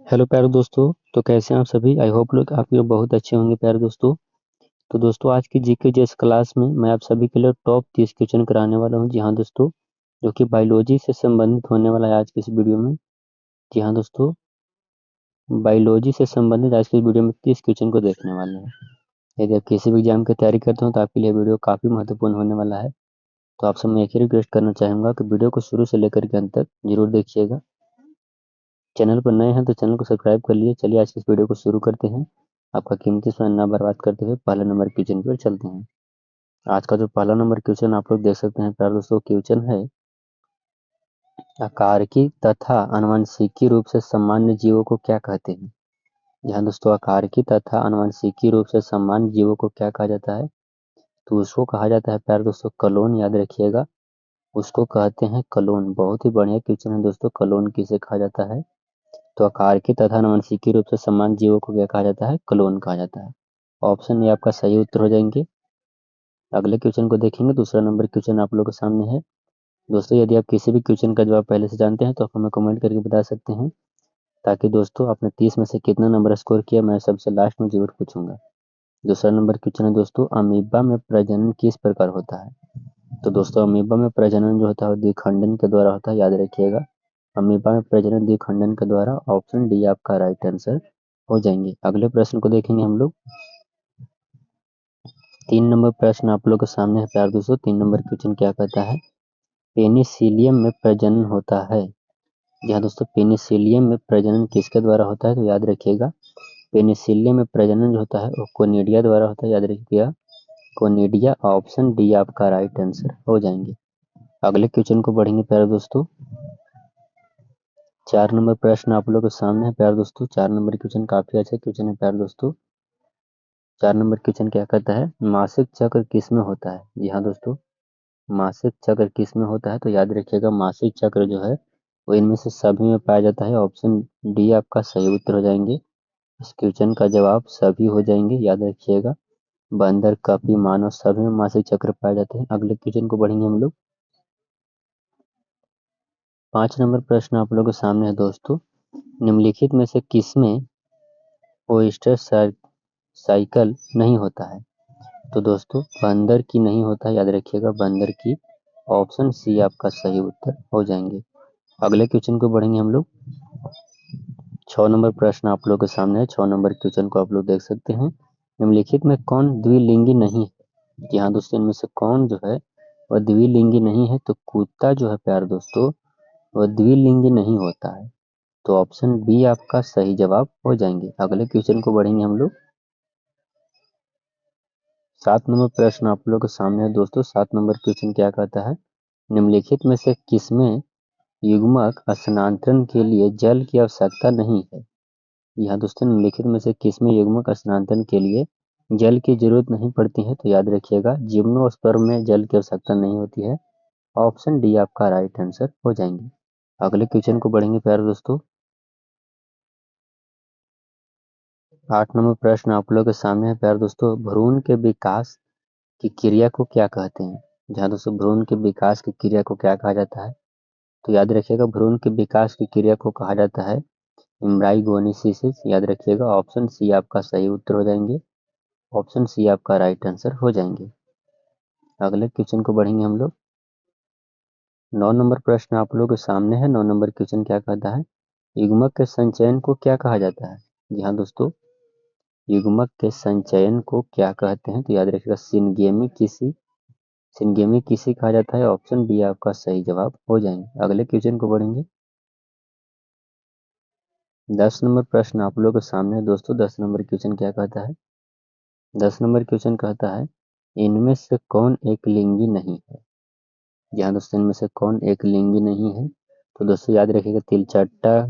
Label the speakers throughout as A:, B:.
A: Hello प्यारे दोस्तों। तो कैसे हैं आप सभी? आई होप लोग आप लोग बहुत अच्छे होंगे प्यारे दोस्तों। तो दोस्तों आज की जीके जेस क्लास में मैं आप सभी के लिए टॉप 30 क्वेश्चन कराने वाला हूं। जी हाँ दोस्तों, जो कि बायोलॉजी से संबंधित होने वाला है आज की इस वीडियो में। जी हाँ दोस्तों, बायोलॉजी से संबंधित आज की इस वीडियो में 30 क्वेश्चन को देखने वाले हैं। यदि आप किसी भी एग्जाम की तैयारी करते हो तो आपके लिए वीडियो काफ़ी महत्वपूर्ण होने वाला है। तो आपसे मैं एक ही रिक्वेस्ट करना चाहूँगा कि वीडियो को शुरू से लेकर के अंत तक जरूर देखिएगा। चैनल पर नए हैं तो चैनल को सब्सक्राइब कर लिए। चलिए आज की इस वीडियो को शुरू करते हैं। आपका कीमती समय ना बर्बाद करते हुए पहले नंबर क्वेश्चन पर चलते हैं। आज का जो पहला नंबर क्वेश्चन आप लोग देख सकते हैं प्यारे दोस्तों, क्वेश्चन है आकारिकी तथा आनुवंशिकी रूप से सामान्य जीवों को क्या कहते हैं। यहाँ दोस्तों आकारिकी तथा आनुवंशिकी रूप से सामान्य जीवों को क्या कहा जाता है? तो उसको कहा जाता है प्यारे दोस्तों कलोन। याद रखिएगा, उसको कहते हैं कलोन। बहुत ही बढ़िया क्वेश्चन है दोस्तों, कलोन किसे कहा जाता है? तो आकारिकी तथा आनुवंशिकी रूप से समान जीवों को क्या कहा जाता है? क्लोन कहा जाता है। ऑप्शन ए आपका सही उत्तर हो जाएंगे। अगले क्वेश्चन को देखेंगे। दूसरा नंबर क्वेश्चन आप लोगों के सामने है। दोस्तों यदि आप किसी भी क्वेश्चन का जवाब पहले से जानते हैं तो आप हमें कमेंट करके बता सकते हैं, ताकि दोस्तों आपने 30 में से कितना नंबर स्कोर किया मैं सबसे लास्ट में जरूर पूछूंगा। दूसरा नंबर क्वेश्चन है दोस्तों, अमीबा में प्रजनन किस प्रकार होता है? तो दोस्तों अमीबा में प्रजनन जो होता है द्विखंडन के द्वारा होता है। याद रखिएगा, अमीबा में प्रजनन द्विखंडन के द्वारा। ऑप्शन डी आपका राइट आंसर हो जाएंगे। अगले प्रश्न को देखेंगे हम लोग। 3 नंबर प्रश्न आप लोग के सामने है प्यार दोस्तों। 3 नंबर क्वेश्चन क्या कहता है? पेनिसिलियम में प्रजनन होता है। जी हाँ दोस्तों, पेनिसिलियम में प्रजनन किसके द्वारा होता है? तो याद रखिएगा, पेनिसिलियम में प्रजनन जो होता है वो कोनिडिया द्वारा होता है। याद रखिएगा, कोनिडिया। ऑप्शन डी आपका राइट आंसर हो जाएंगे। अगले क्वेश्चन को बढ़ेंगे प्यारे दोस्तों। 4 नंबर प्रश्न आप लोग के सामने है प्यारे दोस्तों। 4 नंबर क्वेश्चन काफी अच्छा क्वेश्चन है प्यारे दोस्तों। 4 नंबर क्वेश्चन क्या कहता है? मासिक चक्र किस में होता है? जी हाँ दोस्तों, मासिक चक्र किस में होता है? तो याद रखिएगा, मासिक चक्र जो है वो इनमें से सभी में पाया जाता है। ऑप्शन डी आपका सही उत्तर हो जाएंगे। इस क्वेश्चन का जवाब सभी हो जाएंगे। याद रखिएगा, बंदर, कपी, मानव सभी में मासिक चक्र पाए जाते हैं। अगले क्वेश्चन को बढ़ेंगे हम लोग। 5 नंबर प्रश्न आप लोगों के सामने है दोस्तों। निम्नलिखित में से किसमें ओयस्टर साइकिल नहीं होता है? तो दोस्तों बंदर की नहीं होता है। याद रखिएगा, बंदर की। ऑप्शन सी आपका सही उत्तर हो जाएंगे। अगले क्वेश्चन को बढ़ेंगे हम लोग। 6 नंबर प्रश्न आप लोग के सामने है। 6 नंबर क्वेश्चन को आप लोग देख सकते हैं। निम्नलिखित में कौन द्विलिंगी नहीं है? जी हाँ दोस्तों, इनमें से कौन जो है वह द्विलिंगी नहीं है? तो कुत्ता जो है प्यार दोस्तों वह द्विलिंगी नहीं होता है। तो ऑप्शन बी आपका सही जवाब हो जाएंगे। अगले क्वेश्चन को बढ़ेंगे हम लोग। 7 नंबर प्रश्न आप लोग के सामने है दोस्तों। 7 नंबर क्वेश्चन क्या कहता है? निम्नलिखित में से किसमें युग्मक स्थानांतरण के लिए जल की आवश्यकता नहीं है? यहाँ दोस्तों निम्नलिखित में से किसमें युग्मक स्थानांतरण के लिए जल की जरूरत नहीं पड़ती है? तो याद रखिएगा, जिम्नोस्पर्म में जल की आवश्यकता नहीं होती है। ऑप्शन डी आपका राइट आंसर हो जाएंगे। अगले क्वेश्चन को बढ़ेंगे प्यारे दोस्तों। 8 नंबर प्रश्न आप लोग के सामने है प्यारे दोस्तों। भ्रूण के विकास की क्रिया को क्या कहते हैं? जहाँ दोस्तों भ्रूण के विकास की क्रिया को क्या कहा जाता है? तो याद रखिएगा, भ्रूण के विकास की क्रिया को कहा जाता है एम्ब्रायोगोनिसिस। याद रखिएगा, ऑप्शन सी आपका सही उत्तर हो जाएंगे। ऑप्शन सी आपका राइट आंसर हो जाएंगे। अगले क्वेश्चन को बढ़ेंगे हम लोग। 9 नंबर प्रश्न आप लोग के सामने है। 9 नंबर क्वेश्चन क्या कहता है? युग्मक के संचयन को क्या कहा जाता है? जी हाँ दोस्तों, युग्मक के संचयन को क्या कहते हैं? तो याद रखिएगा, सिंगेमी किसी कहा जाता है। ऑप्शन बी आपका सही जवाब हो जाएंगे। अगले क्वेश्चन को बढ़ेंगे। 10 नंबर प्रश्न आप लोग के सामने है दोस्तों। 10 नंबर क्वेश्चन क्या कहता है? 10 नंबर क्वेश्चन कहता है इनमें से कौन एक लिंगी नहीं है? यहाँ दोस्तों इनमें से कौन एक लिंगी नहीं है? तो दोस्तों याद रखिएगा, तिलचट्टा,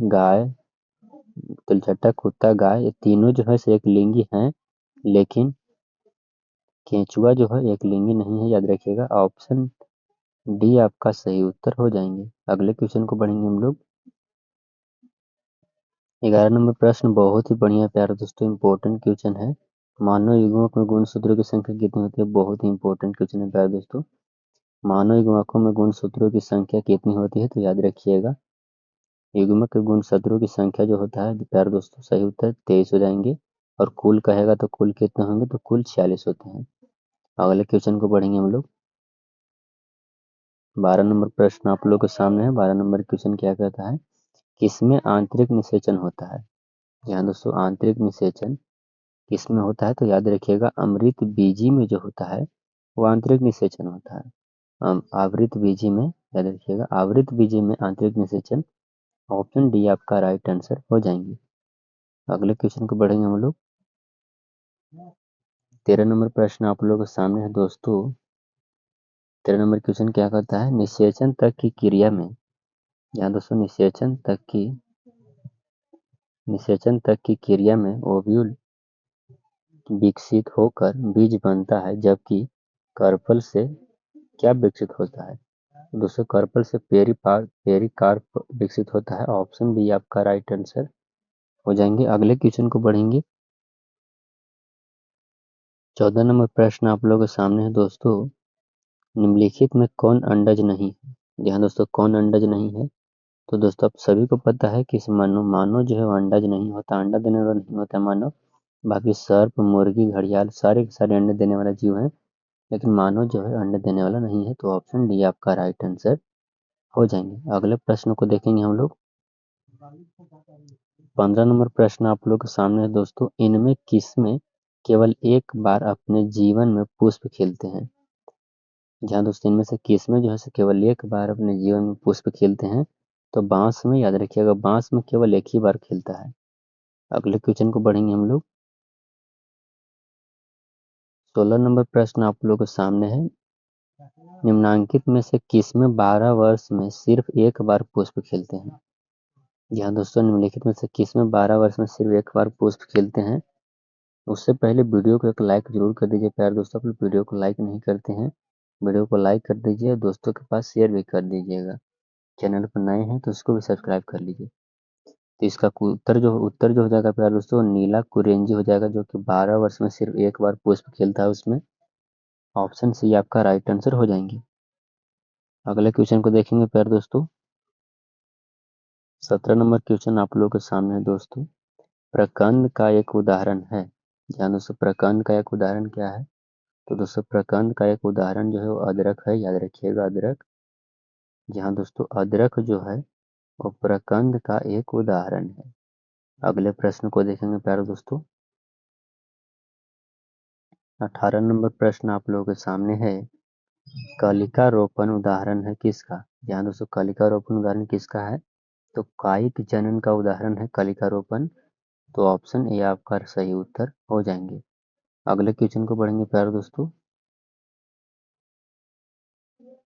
A: कुत्ता, गाय, ये तीनों जो है से एक लिंगी हैं, लेकिन केंचुआ जो है एक लिंगी नहीं है। याद रखिएगा, ऑप्शन डी आपका सही उत्तर हो जाएंगे। अगले क्वेश्चन को बढ़ेंगे हम लोग। 11 नंबर प्रश्न बहुत ही बढ़िया प्यारा दोस्तों, इंपॉर्टेंट क्वेश्चन है। मानव युग्मक में गुणसूत्रों की संख्या कितनी होती है? बहुत ही इंपॉर्टेंट क्वेश्चन है प्यारे दोस्तों। मानव युग्मकों में गुणसूत्रों की संख्या कितनी होती है? तो याद रखिएगा, युग्मक के गुणसूत्रों की संख्या जो होता है प्यारे दोस्तों सही उत्तर 23 हो जाएंगे। और कुल कहेगा तो कुल कितने होंगे, तो कुल 46 होते हैं। अगले क्वेश्चन को पढ़ेंगे हम लोग। 12 नंबर प्रश्न आप लोग के सामने है। 12 नंबर क्वेश्चन क्या कहता है, किसमें आंतरिक निषेचन होता है। यहाँ दोस्तों आंतरिक निषेचन किसमें होता है, तो याद रखिएगा अमृत बीजी में जो होता है वो आंतरिक निषेचन होता है। आवृत बीजी में, याद रखिएगा आवृत बीजी में आंतरिक निषेचन। ऑप्शन डी आपका राइट आंसर हो जाएंगे। अगले क्वेश्चन को बढ़ेंगे हम लोग। 13 नंबर प्रश्न आप लोगों के सामने है दोस्तों। 13 नंबर क्वेश्चन क्या कहता है, निषेचन तक की क्रिया में, यहाँ दोस्तों निषेचन तक की क्रिया में ओव्यूल विकसित होकर बीज बनता है, जबकि कार्पल से क्या विकसित होता है। दोस्तों कार्पल से पेरिकार्प विकसित होता है। ऑप्शन बी आपका राइट आंसर हो जाएंगे। अगले क्वेश्चन को बढ़ेंगे। 14 नंबर प्रश्न आप लोगों के सामने है दोस्तों। निम्नलिखित में कौन अंडज नहीं है। यहाँ दोस्तों कौन अंडज नहीं है, तो दोस्तों आप सभी को पता है कि मानव जो है वो अंडज नहीं होता, अंडा देने वाला नहीं होता मानव। बाकी सर्प, मुर्गी, घड़ियाल सारे के सारे अंडे देने वाला जीव है, लेकिन मानव जो है अंडे देने वाला नहीं है। तो ऑप्शन डी आपका राइट आंसर हो जाएंगे। अगले प्रश्न को देखेंगे हम लोग। 15 नंबर प्रश्न आप लोग के सामने है दोस्तों। इनमें किसमें केवल एक बार अपने जीवन में पुष्प खिलते हैं। जहाँ दोस्तों इनमें से किसमें जो है केवल एक बार अपने जीवन में पुष्प खिलते हैं, तो बांस में, याद रखिएगा बांस में केवल एक ही बार खिलता है। अगले क्वेश्चन को बढ़ेंगे हम लोग। 16 नंबर प्रश्न आप लोग के सामने है। निम्नांकित में से किसमें 12 वर्ष में सिर्फ एक बार पुष्प खिलते हैं। यहाँ दोस्तों निम्नलिखित में से किसमें 12 वर्ष में सिर्फ एक बार पुष्प खिलते हैं। उससे पहले वीडियो को एक लाइक जरूर कर दीजिए प्यारे दोस्तों, आप वीडियो को लाइक नहीं करते हैं, वीडियो को लाइक कर दीजिए, दोस्तों के पास शेयर भी कर दीजिएगा। चैनल पर नए हैं तो इसको भी सब्सक्राइब कर लीजिए। तो इसका उत्तर जो हो जाएगा प्यारे दोस्तों नीला कुरेंजी हो जाएगा, जो कि 12 वर्ष में सिर्फ एक बार पुष्प खिलता है उसमें। ऑप्शन सी आपका राइट आंसर हो जाएंगे। अगले क्वेश्चन को देखेंगे प्यारे दोस्तों। 17 नंबर क्वेश्चन आप लोगों के सामने है दोस्तों। प्रकंद का एक उदाहरण है। यहाँ दोस्तों प्रकंद का एक उदाहरण क्या है, तो दोस्तों प्रकंद का एक उदाहरण जो है वो अदरक है, याद रखिएगा अदरक। जहाँ दोस्तों अदरक जो है वो प्रकंद का एक उदाहरण है। अगले प्रश्न को देखेंगे प्यारे दोस्तों। 18 नंबर प्रश्न आप लोगों के सामने है। कलिका रोपण उदाहरण है किसका। यहाँ दोस्तों कलिका रोपण उदाहरण किसका है, तो कायिक जनन का उदाहरण है कलिका रोपण। तो ऑप्शन ए आपका सही उत्तर हो जाएंगे। अगले क्वेश्चन को पढ़ेंगे प्यारे दोस्तों।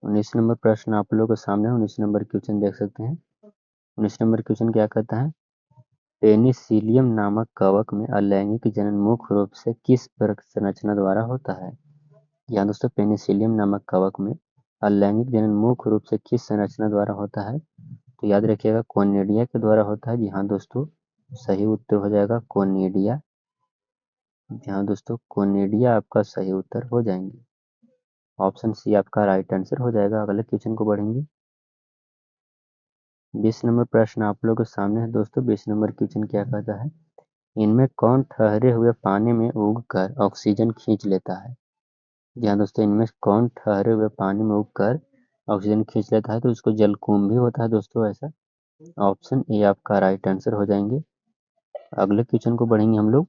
A: 19 नंबर प्रश्न आप लोगों के सामने है। 19 नंबर क्वेश्चन देख सकते हैं। 19 नंबर क्वेश्चन क्या कहता है, पेनिसिलियम नामक कवक में अलैंगिक जनन मुख्य रूप से किस संरचना द्वारा होता है। यहाँ दोस्तों पेनिसिलियम नामक कवक में अलैंगिक जनन मुख्य रूप से किस संरचना द्वारा होता है, तो याद रखिएगा कोनिडिया के द्वारा होता है। जी हाँ दोस्तों सही उत्तर हो जाएगा कोनिडिया। जहाँ दोस्तों कोनिडिया आपका सही उत्तर हो जाएंगे। ऑप्शन सी आपका राइट आंसर हो जाएगा। अगले क्वेश्चन को बढ़ेंगे। 20 नंबर प्रश्न आप लोगों के सामने है दोस्तों। 20 नंबर क्वेश्चन क्या कहता है, इनमें कौन ठहरे हुए पानी में उगकर ऑक्सीजन खींच लेता है। जहाँ दोस्तों इनमें कौन ठहरे हुए पानी में उगकर ऑक्सीजन खींच लेता है, तो उसको जलकुंभी होता है दोस्तों ऐसा। ऑप्शन ए आपका राइट आंसर हो जाएंगे। अगले क्वेश्चन को बढ़ेंगे हम लोग।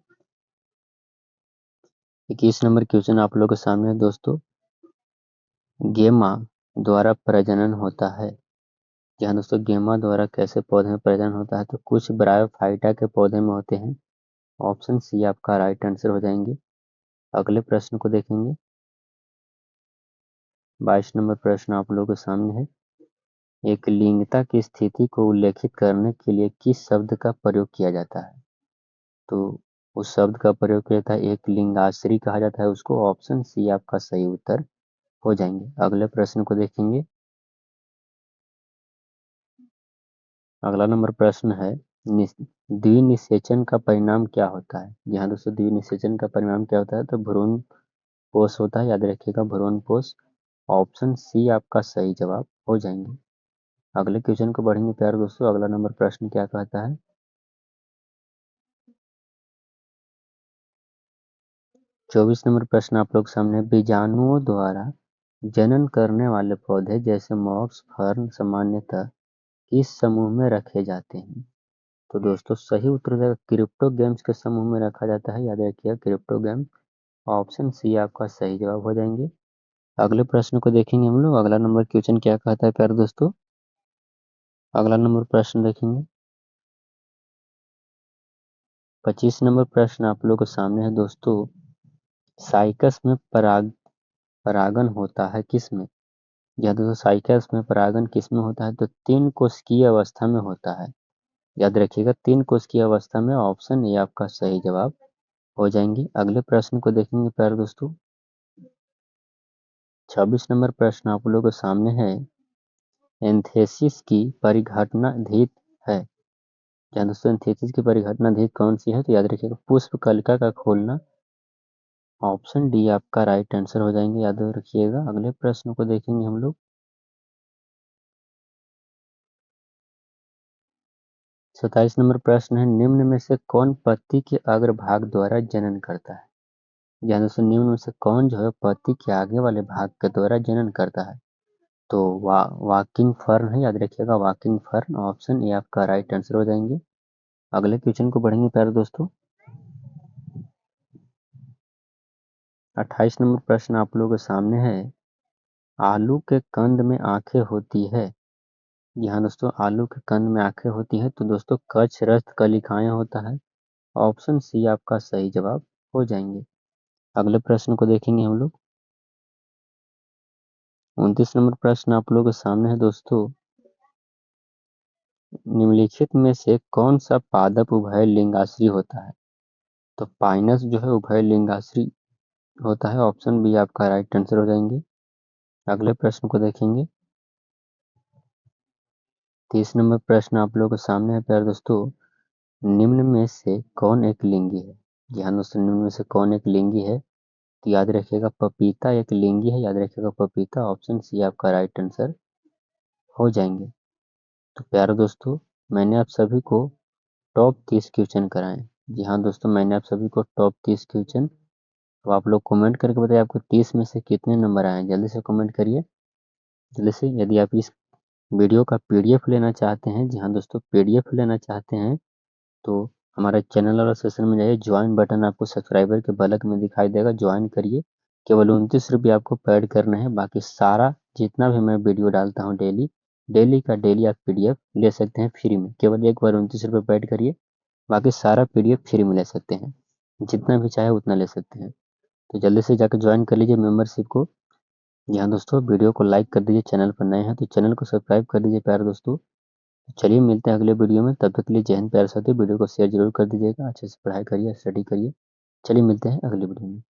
A: 21 नंबर क्वेश्चन आप लोगों के सामने है दोस्तों। गेमा द्वारा प्रजनन होता है। जहाँ दोस्तों गेमा द्वारा कैसे पौधे में प्रजनन होता है, तो कुछ ब्रायोफाइटा के पौधे में होते हैं। ऑप्शन सी आपका राइट आंसर हो जाएंगे। अगले प्रश्न को देखेंगे। 22 नंबर प्रश्न आप लोगों के सामने है। एक लिंगता की स्थिति को उल्लेखित करने के लिए किस शब्द का प्रयोग किया जाता है, तो उस शब्द का प्रयोग किया जाता है एक लिंगाश्री कहा जाता है उसको। ऑप्शन सी आपका सही उत्तर हो जाएंगे। अगले प्रश्न को देखेंगे। अगला नंबर प्रश्न है, द्विनिषेचन का परिणाम क्या होता है। यहाँ दोस्तों द्विनिषेचन का परिणाम क्या होता है, तो भ्रूण पोष होता है, याद रखिएगा भ्रूण पोष। ऑप्शन सी आपका सही जवाब हो जाएंगे। अगले क्वेश्चन को बढ़ेंगे प्यारे दोस्तों। अगला नंबर प्रश्न क्या कहता है, 24 नंबर प्रश्न आप लोग सामने, बीजाणुओं द्वारा जनन करने वाले पौधे जैसे मॉक्स फर्न सामान्यतः किस समूह में रखे जाते हैं? तो दोस्तों सही उत्तर हो जाएगा क्रिप्टोगेम्स के समूह में रखा जाता है। याद रखिएगा क्रिप्टोगेम, ऑप्शन सी आपका सही जवाब हो जाएंगे। अगले प्रश्न को देखेंगे हम लोग। अगला नंबर क्वेश्चन क्या कहता है प्यारे दोस्तों, अगला नंबर प्रश्न देखेंगे। 25 नंबर प्रश्न आप लोग के सामने है दोस्तों, साइकस में परागन होता है किसमें? या दोस्तों साइकस में परागन किसमें होता है? तो तीन कोशिकीय अवस्था में होता है। याद रखिएगा तीन कोशिकीय अवस्था में, ऑप्शन ए आपका सही जवाब हो जाएंगे। अगले प्रश्न को देखेंगे प्यारे दोस्तों। 26 नंबर प्रश्न आप लोगों के सामने है, एंथेसिस की परिघटना धित है। क्या दोस्तों एंथेसिस की परिघटना धित कौन सी है? तो याद रखिएगा पुष्प कलिका का खोलना, ऑप्शन डी आपका राइट आंसर हो जाएंगे। याद रखिएगा। अगले प्रश्न को देखेंगे हम लोग। 27 नंबर प्रश्न है, निम्न में से कौन पत्ती के अग्रभाग द्वारा जनन करता है? या दोस्तों निम्न में से कौन जो है पत्ती के आगे वाले भाग के द्वारा जनन करता है? तो वाकिंग फर्न है। याद रखिएगा वाकिंग फर्न, ऑप्शन ए आपका राइट आंसर हो जाएंगे। अगले क्वेश्चन को बढ़ेंगे प्यारे दोस्तों। 28 नंबर प्रश्न आप लोगों के सामने है, आलू के कंद में आंखें होती है। यहाँ दोस्तों आलू के कंद में आंखें होती है तो दोस्तों कच्छ रक्त कलिकाएं होता है, ऑप्शन सी आपका सही जवाब हो जाएंगे। अगले प्रश्न को देखेंगे हम लोग। 29 नंबर प्रश्न आप लोगों के सामने है दोस्तों, निम्नलिखित में से कौन सा पादप उभय लिंगाश्री होता है? तो पाइनस जो है उभय लिंगाश्री होता है, ऑप्शन बी आपका राइट आंसर हो जाएंगे। अगले प्रश्न को देखेंगे। 30 नंबर प्रश्न आप लोगों के सामने है प्यारे दोस्तों, निम्न में से कौन एक लिंगी है? जी हाँ दोस्तों निम्न में से कौन एक लिंगी है? तो याद रखिएगा पपीता एक लिंगी है। याद रखिएगा पपीता, ऑप्शन सी आपका राइट आंसर हो जाएंगे। तो प्यारे दोस्तों मैंने आप सभी को टॉप 30 क्वेश्चन कराए। जी हाँ दोस्तों मैंने आप सभी को टॉप 30 क्वेश्चन, तो आप लोग कमेंट करके बताइए आपको 30 में से कितने नंबर आए। जल्दी से कमेंट करिए जल्दी से। यदि आप इस वीडियो का पीडीएफ लेना चाहते हैं, जी हाँ दोस्तों पीडीएफ लेना चाहते हैं, तो हमारे चैनल वाला सेशन में जाइए, ज्वाइन बटन आपको सब्सक्राइबर के बलक में दिखाई देगा, ज्वाइन करिए। केवल 29 रुपये आपको पेड करना है, बाकी सारा जितना भी मैं वीडियो डालता हूँ डेली, डेली का डेली आप पीडीएफ ले सकते हैं फ्री में। केवल एक बार 29 रुपये पेड करिए, बाकी सारा पीडीएफ फ्री में ले सकते हैं, जितना भी चाहे उतना ले सकते हैं। तो जल्दी से जाकर ज्वाइन कर लीजिए मेंबरशिप को। यहाँ दोस्तों वीडियो को लाइक कर दीजिए, चैनल पर नए हैं तो चैनल को सब्सक्राइब कर दीजिए प्यारे दोस्तों। चलिए मिलते हैं अगले वीडियो में, तब तक के लिए जय हिंद प्यारे साथियों। वीडियो को शेयर जरूर कर दीजिएगा, अच्छे से पढ़ाई करिए, स्टडी करिए। चलिए मिलते हैं अगले वीडियो में।